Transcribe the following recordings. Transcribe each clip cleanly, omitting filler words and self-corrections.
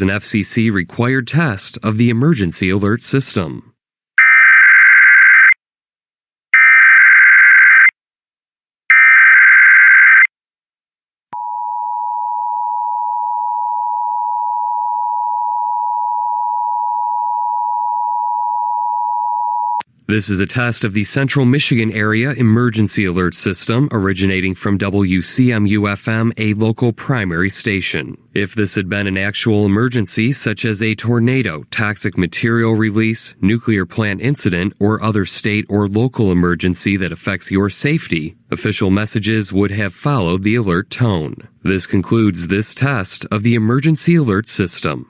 an FCC-required test of the emergency alert system. This is a test of the Central Michigan Area Emergency Alert System originating from WCMU-FM, a local primary station. If this had been an actual emergency, such as a tornado, toxic material release, nuclear plant incident, or other state or local emergency that affects your safety, official messages would have followed the alert tone. This concludes this test of the Emergency Alert System.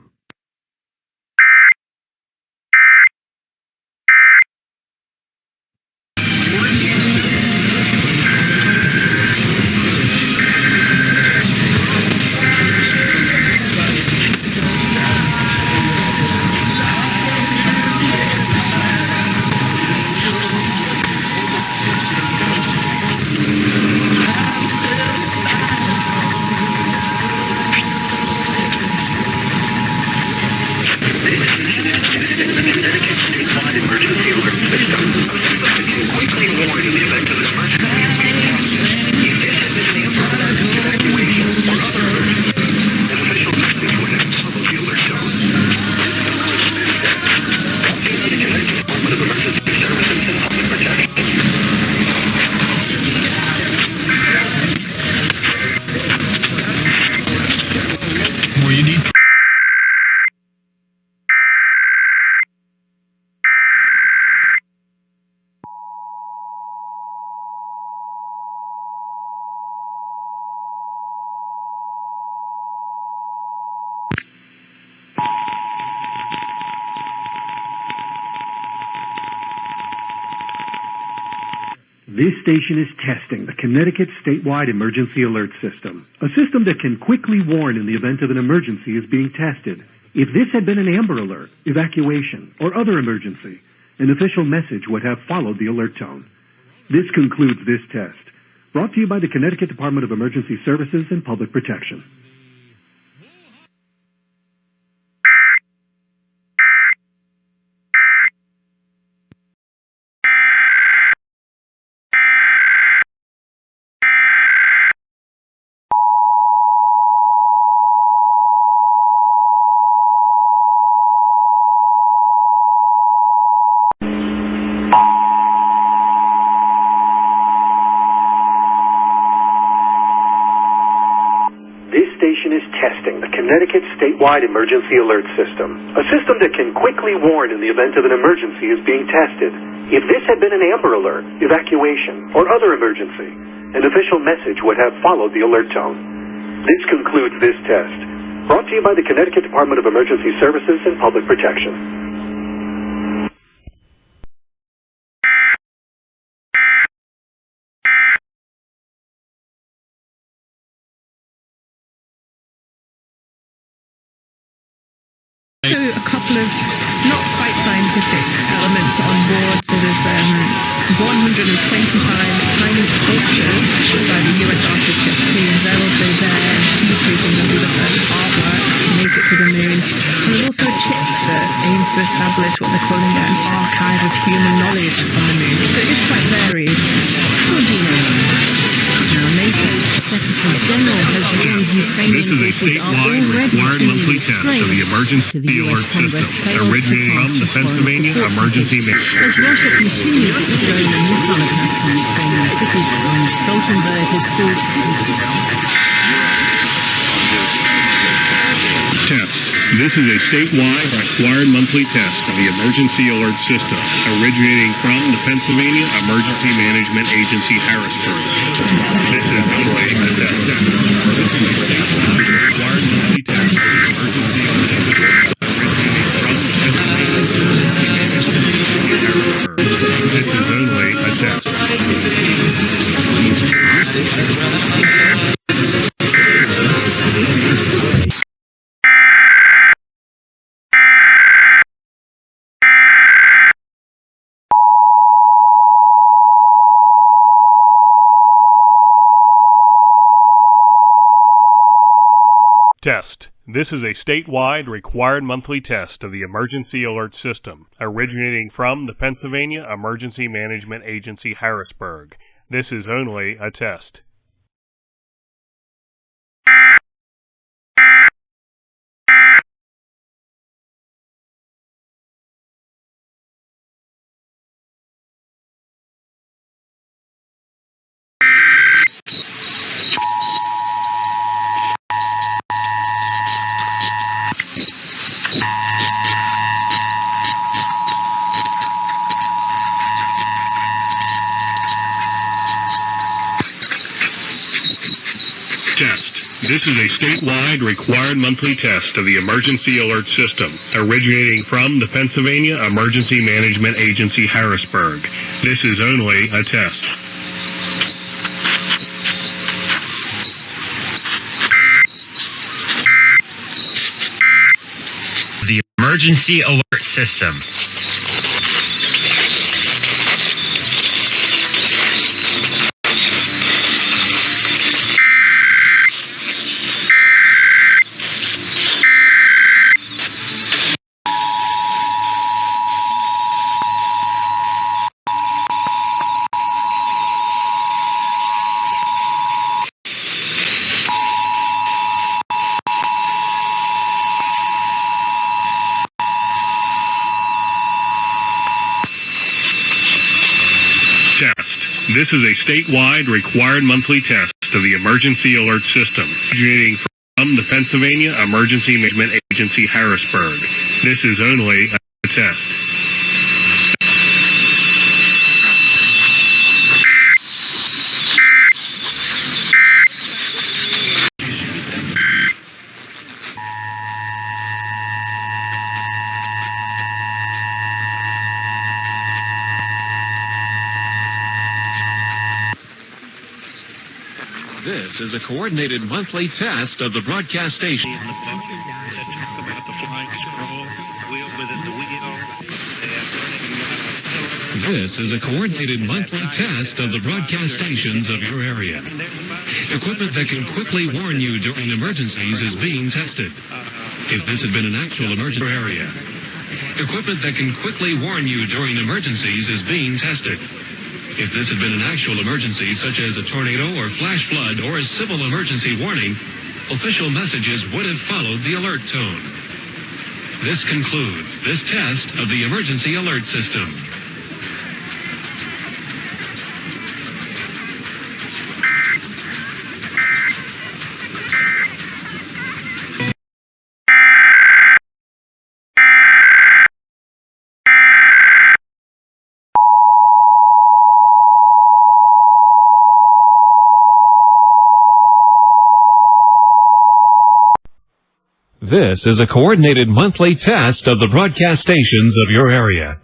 This station is testing the Connecticut statewide emergency alert system, a system that can quickly warn in the event of an emergency is being tested. If this had been an Amber Alert, evacuation, or other emergency, an official message would have followed the alert tone. This concludes this test, brought to you by the Connecticut Department of Emergency Services and Public Protection. This station is testing the Connecticut statewide emergency alert system, a system that can quickly warn in the event of an emergency is being tested. If this had been an Amber Alert, evacuation, or other emergency, an official message would have followed the alert tone. This concludes this test, brought to you by the Connecticut Department of Emergency Services and Public Protection. So a couple of not quite scientific elements on board. So there's 125 tiny sculptures by the US artist Jeff Koons. They're also there, and he's hoping they'll be the first artwork to make it to the moon. And there's also a chip that aims to establish what they're calling an archive of human knowledge on the moon. So it is quite varied. Now, NATO's Secretary General has warned Ukrainian forces are already feeling strain after the US Congress failed to pass a foreign support package. As Russia continues its drone and missile attacks on Ukrainian cities, and Stoltenberg has called for... Test. This is a statewide required monthly test of the emergency alert system originating from the Pennsylvania Emergency Management Agency, Harrisburg. This is a test. This is a statewide required monthly test of the emergency alert system originating from the Pennsylvania Emergency Management Agency, Harrisburg. This is only a test. Test. This is a statewide required monthly test of the Emergency Alert System, originating from the Pennsylvania Emergency Management Agency, Harrisburg. This is only a test. Test. This is a statewide required monthly test of the Emergency Alert System, originating from the Pennsylvania Emergency Management Agency, Harrisburg. This is only a test. The Emergency Alert System. This is a statewide required monthly test of the Emergency Alert System, originating from the Pennsylvania Emergency Management Agency, Harrisburg. This is only a test. This is a coordinated monthly test of the broadcast station. This is a coordinated monthly test of the broadcast stations of your area. Equipment that can quickly warn you during emergencies is being tested. If this had been an actual emergency area. Equipment that can quickly warn you during emergencies is being tested. If this had been an actual emergency, such as a tornado or flash flood or a civil emergency warning, official messages would have followed the alert tone. This concludes this test of the Emergency Alert System. This is a coordinated monthly test of the broadcast stations of your area.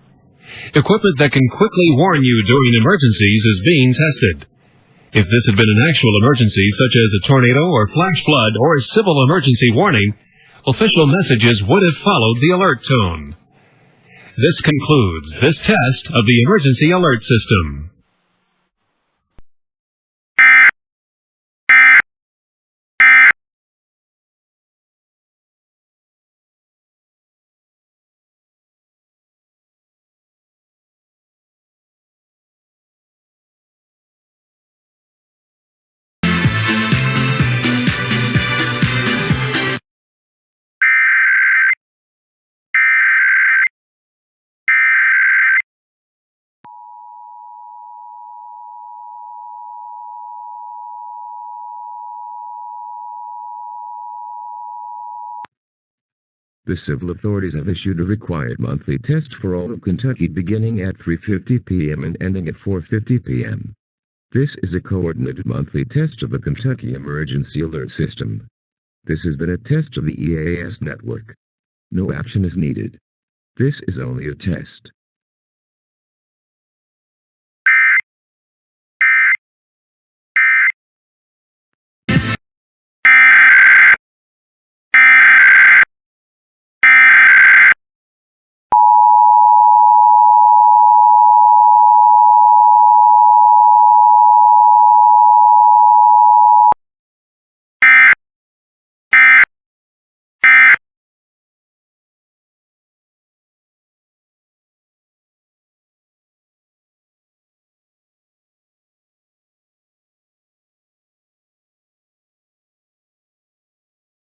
Equipment that can quickly warn you during emergencies is being tested. If this had been an actual emergency, such as a tornado or flash flood or a civil emergency warning, official messages would have followed the alert tone. This concludes this test of the Emergency Alert System. The civil authorities have issued a required monthly test for all of Kentucky beginning at 3:50 p.m. and ending at 4:50 p.m. This is a coordinated monthly test of the Kentucky Emergency Alert System. This has been a test of the EAS network. No action is needed. This is only a test.